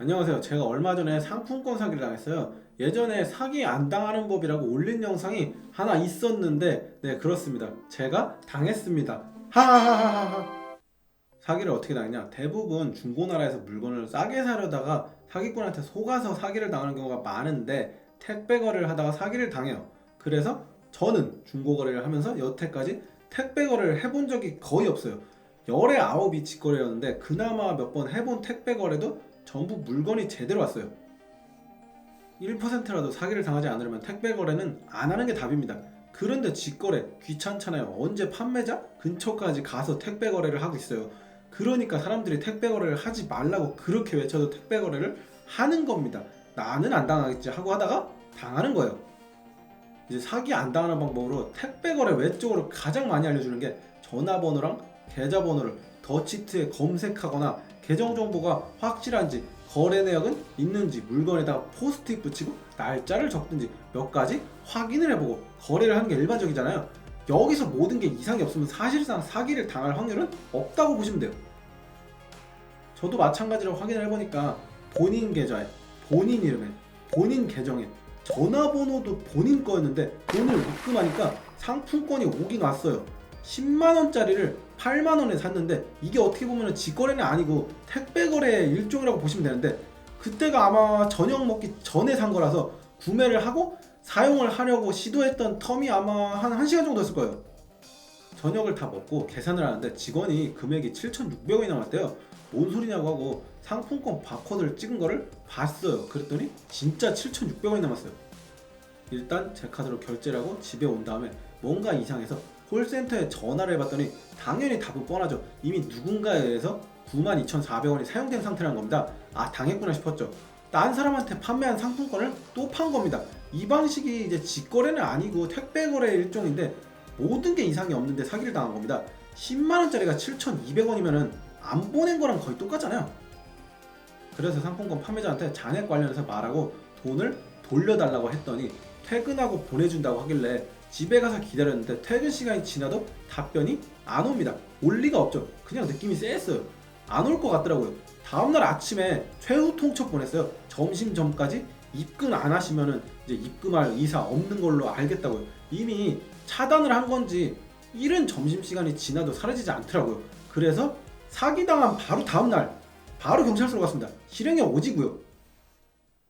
안녕하세요. 제가 얼마 전에 상품권 사기를 당했어요. 예전에 사기 안 당하는 법이라고 올린 영상이 하나 있었는데, 네, 그렇습니다. 제가 당했습니다. 하하하하하. 사기를 어떻게 당했냐? 대부분 중고나라에서 물건을 싸게 사려다가 사기꾼한테 속아서 사기를 당하는 경우가 많은데, 택배 거래를 하다가 사기를 당해요. 그래서 저는 중고 거래를 하면서 여태까지 택배 거래를 해본 적이 거의 없어요. 열에 아홉이 직거래였는데 그나마 몇 번 해본 택배 거래도 전부 물건이 제대로 왔어요. 1%라도 사기를 당하지 않으려면 택배 거래는 안 하는 게 답입니다. 그런데 직거래 귀찮잖아요. 언제 판매자 근처까지 가서 택배 거래를 하고 있어요. 그러니까 사람들이 택배 거래를 하지 말라고 그렇게 외쳐도 택배 거래를 하는 겁니다. 나는 안 당하겠지 하고 하다가 당하는 거예요. 이제 사기 안 당하는 방법으로 택배 거래 외적으로 가장 많이 알려주는 게 전화번호랑 계좌번호를 더치트에 검색하거나 계정 정보가 확실한지, 거래 내역은 있는지, 물건에다가 포스트잇 붙이고 날짜를 적든지 몇 가지 확인을 해보고 거래를 하는 게 일반적이잖아요. 여기서 모든 게 이상이 없으면 사실상 사기를 당할 확률은 없다고 보시면 돼요. 저도 마찬가지로 확인을 해보니까 본인 계좌에, 본인 이름에, 본인 계정에 전화번호도 본인 거였는데 돈을 입금하니까 상품권이 오긴 왔어요. 10만원짜리를 8만원에 샀는데 이게 어떻게 보면 직거래는 아니고 택배 거래의 일종이라고 보시면 되는데, 그때가 아마 저녁 먹기 전에 산 거라서 구매를 하고 사용을 하려고 시도했던 텀이 아마 한 1시간 정도 됐을 거예요. 저녁을 다 먹고 계산을 하는데 직원이 금액이 7,600원이 남았대요. 뭔 소리냐고 하고 상품권 바코드를 찍은 거를 봤어요. 그랬더니 진짜 7,600원이 남았어요. 일단 제 카드로 결제를 하고 집에 온 다음에 뭔가 이상해서 콜센터에 전화를 해봤더니 당연히 답은 뻔하죠. 이미 누군가에 의해서 92,400원이 사용된 상태라는 겁니다. 아, 당했구나 싶었죠. 딴 사람한테 판매한 상품권을 또 판 겁니다. 이 방식이 이제 직거래는 아니고 택배 거래의 일종인데 모든 게 이상이 없는데 사기를 당한 겁니다. 10만원짜리가 7,200원이면은 안 보낸 거랑 거의 똑같잖아요. 그래서 상품권 판매자한테 잔액 관련해서 말하고 돈을 돌려달라고 했더니 퇴근하고 보내준다고 하길래 집에 가서 기다렸는데 퇴근 시간이 지나도 답변이 안 옵니다. 올 리가 없죠. 그냥 느낌이 쎄했어요. 안 올 것 같더라고요. 다음날 아침에 최후 통첩 보냈어요. 점심 전까지 입금 안 하시면은 이제 입금할 의사 없는 걸로 알겠다고요. 이미 차단을 한 건지 이른 점심시간이 지나도 사라지지 않더라고요. 그래서 사기당한 바로 다음날 바로 경찰서로 갔습니다. 실행이 오지고요.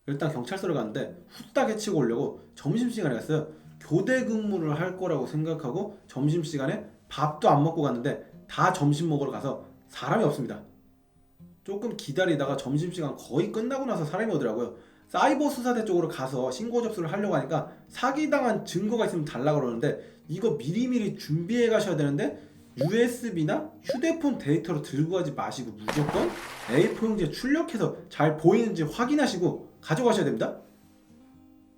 일단 경찰서를 갔는데 후딱 해치고 오려고 점심시간에 갔어요. 교대 근무를 할 거라고 생각하고 점심시간에 밥도 안 먹고 갔는데 다 점심 먹으러 가서 사람이 없습니다. 조금 기다리다가 점심시간 거의 끝나고 나서 사람이 오더라고요. 사이버 수사대 쪽으로 가서 신고 접수를 하려고 하니까 사기당한 증거가 있으면 달라고 그러는데 이거 미리미리 준비해 가셔야 되는데 USB나 휴대폰 데이터로 들고 가지 마시고 무조건 A4용지에 출력해서 잘 보이는지 확인하시고 가져가셔야 됩니다.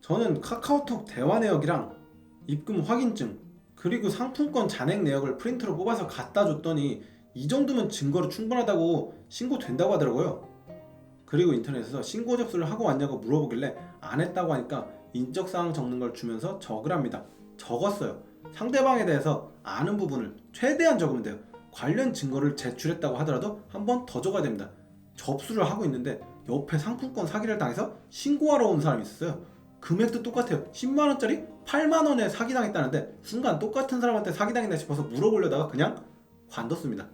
저는 카카오톡 대화 내역이랑 입금 확인증 그리고 상품권 잔액 내역을 프린트로 뽑아서 갖다 줬더니 이 정도면 증거로 충분하다고 신고된다고 하더라고요. 그리고 인터넷에서 신고 접수를 하고 왔냐고 물어보길래 안 했다고 하니까 인적사항 적는 걸 주면서 적으랍니다. 적었어요. 상대방에 대해서 아는 부분을 최대한 적으면 돼요. 관련 증거를 제출했다고 하더라도 한 번 더 적어야 됩니다. 접수를 하고 있는데 옆에 상품권 사기를 당해서 신고하러 온 사람이 있었어요. 금액도 똑같아요. 10만원짜리 8만원에 사기당했다는데 순간 똑같은 사람한테 사기당했나 싶어서 물어보려다가 그냥 관뒀습니다.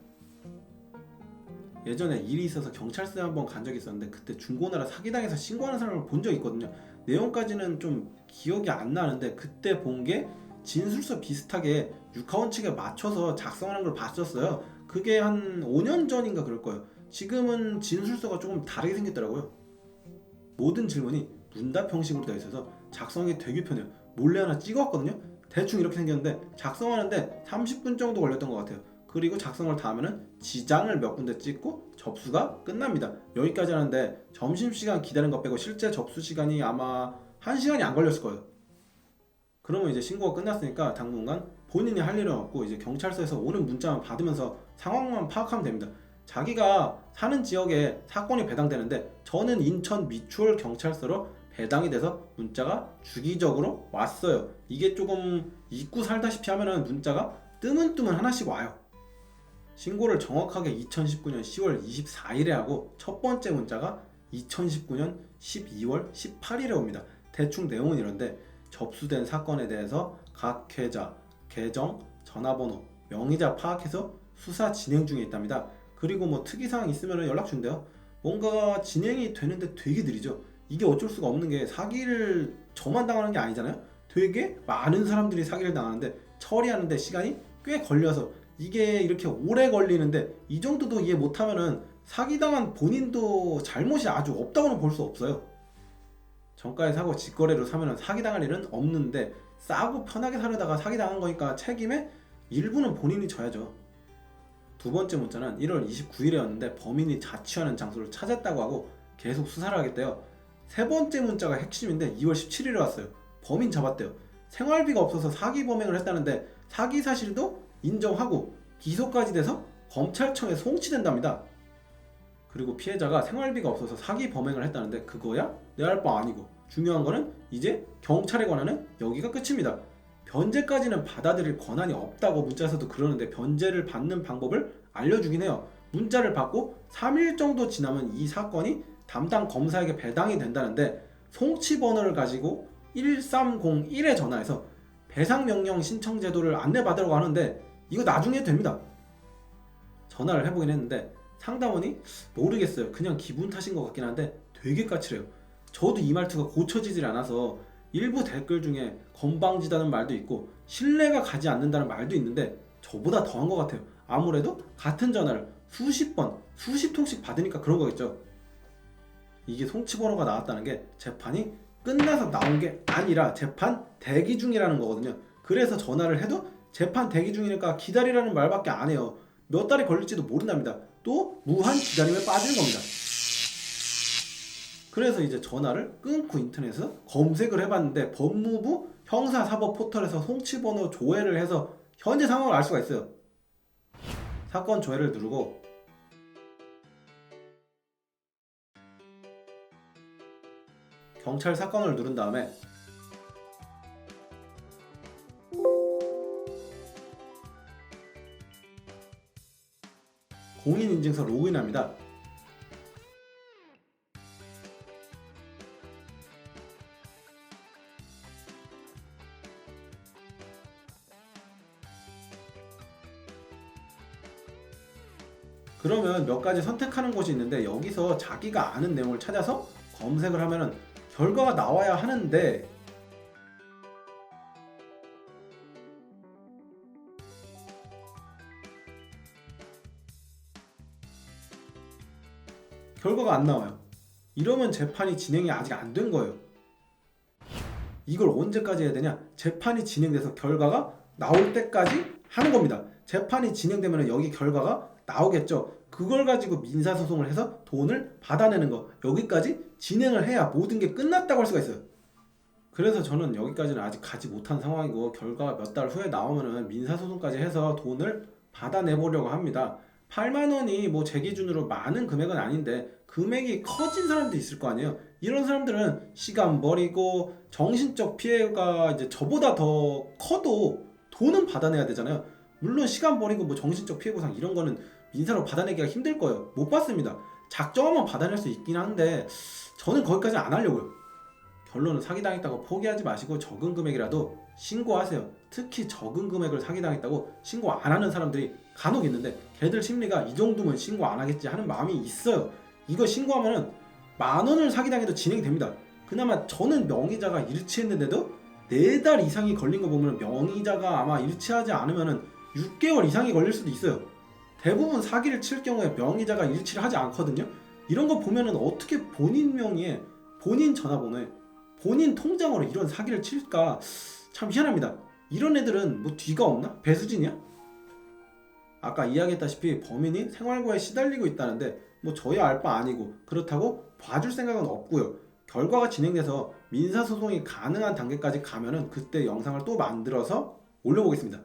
예전에 일이 있어서 경찰서에 한번 간 적이 있었는데 그때 중고나라 사기당해서 신고하는 사람을 본 적이 있거든요. 내용까지는 좀 기억이 안 나는데 그때 본 게 진술서 비슷하게 육하원 측에 맞춰서 작성하는 걸 봤었어요. 그게 한 5년 전인가 그럴 거예요. 지금은 진술서가 조금 다르게 생겼더라고요. 모든 질문이 문답 형식으로 되어 있어서 작성이 되게 편해요. 몰래 하나 찍어왔거든요. 대충 이렇게 생겼는데 작성하는데 30분 정도 걸렸던 것 같아요. 그리고 작성을 다 하면은 지장을 몇 군데 찍고 접수가 끝납니다. 여기까지 하는데 점심시간 기다린 것 빼고 실제 접수 시간이 아마 1시간이 안 걸렸을 거예요. 그러면 이제 신고가 끝났으니까 당분간 본인이 할 일은 없고 이제 경찰서에서 오는 문자만 받으면서 상황만 파악하면 됩니다. 자기가 사는 지역에 사건이 배당되는데 저는 인천 미추홀 경찰서로 배당이 돼서 문자가 주기적으로 왔어요. 이게 조금 잊고 살다시피 하면은 문자가 뜨문뜨문 하나씩 와요. 신고를 정확하게 2019년 10월 24일에 하고 첫 번째 문자가 2019년 12월 18일에 옵니다. 대충 내용은 이런데 접수된 사건에 대해서 각 계좌, 계정, 전화번호, 명의자 파악해서 수사 진행 중에 있답니다. 그리고 뭐 특이사항 있으면 연락 준대요. 뭔가 진행이 되는데 되게 느리죠. 이게 어쩔 수가 없는 게 사기를 저만 당하는 게 아니잖아요. 되게 많은 사람들이 사기를 당하는데 처리하는데 시간이 꽤 걸려서 이게 이렇게 오래 걸리는데 이 정도도 이해 못하면은 사기당한 본인도 잘못이 아주 없다고는 볼 수 없어요. 정가에 사고 직거래로 사면은 사기당할 일은 없는데 싸고 편하게 사려다가 사기당한 거니까 책임의 일부는 본인이 져야죠. 두 번째 문자는 1월 29일이었는데 범인이 자취하는 장소를 찾았다고 하고 계속 수사를 하겠대요. 세 번째 문자가 핵심인데 2월 17일에 왔어요. 범인 잡았대요. 생활비가 없어서 사기 범행을 했다는데 사기 사실도 인정하고 기소까지 돼서 검찰청에 송치된답니다. 그리고 피해자가 생활비가 없어서 사기 범행을 했다는데 그거야? 내 할 바 아니고 중요한 거는 이제 경찰에 관하는 여기가 끝입니다. 변제까지는 받아들일 권한이 없다고 문자에서도 그러는데 변제를 받는 방법을 알려주긴 해요. 문자를 받고 3일 정도 지나면 이 사건이 담당 검사에게 배당이 된다는데 송치 번호를 가지고 1301에 전화해서 배상명령 신청 제도를 안내받으라고 하는데 이거 나중에 해도 됩니다. 전화를 해보긴 했는데 상담원이 모르겠어요. 그냥 기분 탓인 것 같긴 한데 되게 까칠해요. 저도 이 말투가 고쳐지질 않아서 일부 댓글 중에 건방지다는 말도 있고 신뢰가 가지 않는다는 말도 있는데 저보다 더한 것 같아요. 아무래도 같은 전화를 수십 번, 수십 통씩 받으니까 그런 거겠죠. 이게 송치번호가 나왔다는 게 재판이 끝나서 나온 게 아니라 재판 대기 중이라는 거거든요. 그래서 전화를 해도 재판 대기 중이니까 기다리라는 말밖에 안 해요. 몇 달이 걸릴지도 모른답니다. 또 무한 기다림에 빠지는 겁니다. 그래서 이제 전화를 끊고 인터넷에서 검색을 해봤는데 법무부 형사사법 포털에서 송치번호 조회를 해서 현재 상황을 알 수가 있어요. 사건 조회를 누르고 경찰 사건을 누른 다음에 공인인증서 로그인합니다. 그러면 몇 가지 선택하는 곳이 있는데 여기서 자기가 아는 내용을 찾아서 검색을 하면은 결과가 나와야 하는데 결과가 안 나와요. 이러면 재판이 진행이 아직 안 된 거예요. 이걸 언제까지 해야 되냐? 재판이 진행돼서 결과가 나올 때까지 하는 겁니다. 재판이 진행되면 여기 결과가 나오겠죠. 그걸 가지고 민사소송을 해서 돈을 받아내는 거, 여기까지 진행을 해야 모든 게 끝났다고 할 수가 있어요. 그래서 저는 여기까지는 아직 가지 못한 상황이고 결과가 몇 달 후에 나오면은 민사소송까지 해서 돈을 받아내보려고 합니다. 8만 원이 뭐 제 기준으로 많은 금액은 아닌데 금액이 커진 사람도 있을 거 아니에요. 이런 사람들은 시간 버리고 정신적 피해가 이제 저보다 더 커도 돈은 받아내야 되잖아요. 물론 시간 버리고 뭐 정신적 피해 보상 이런 거는 민사로 받아내기가 힘들 거예요. 못 받습니다. 작정하면 받아낼 수 있긴 한데 저는 거기까지는 안 하려고요. 결론은 사기당했다고 포기하지 마시고 적은 금액이라도 신고하세요. 특히 적은 금액을 사기당했다고 신고 안 하는 사람들이 간혹 있는데 걔들 심리가 이 정도면 신고 안 하겠지 하는 마음이 있어요. 이거 신고하면은 10,000원을 사기당해도 진행이 됩니다. 그나마 저는 명의자가 일치했는데도 4달 이상이 걸린 거 보면 명의자가 아마 일치하지 않으면은 6개월 이상이 걸릴 수도 있어요. 대부분 사기를 칠 경우에 명의자가 일치를 하지 않거든요. 이런 거 보면은 어떻게 본인 명의에 본인 전화번호에 본인 통장으로 이런 사기를 칠까 참 희한합니다. 이런 애들은 뭐 뒤가 없나? 배수진이야? 아까 이야기했다시피 범인이 생활고에 시달리고 있다는데 뭐 저야 알 바 아니고 그렇다고 봐줄 생각은 없고요. 결과가 진행돼서 민사소송이 가능한 단계까지 가면은 그때 영상을 또 만들어서 올려보겠습니다.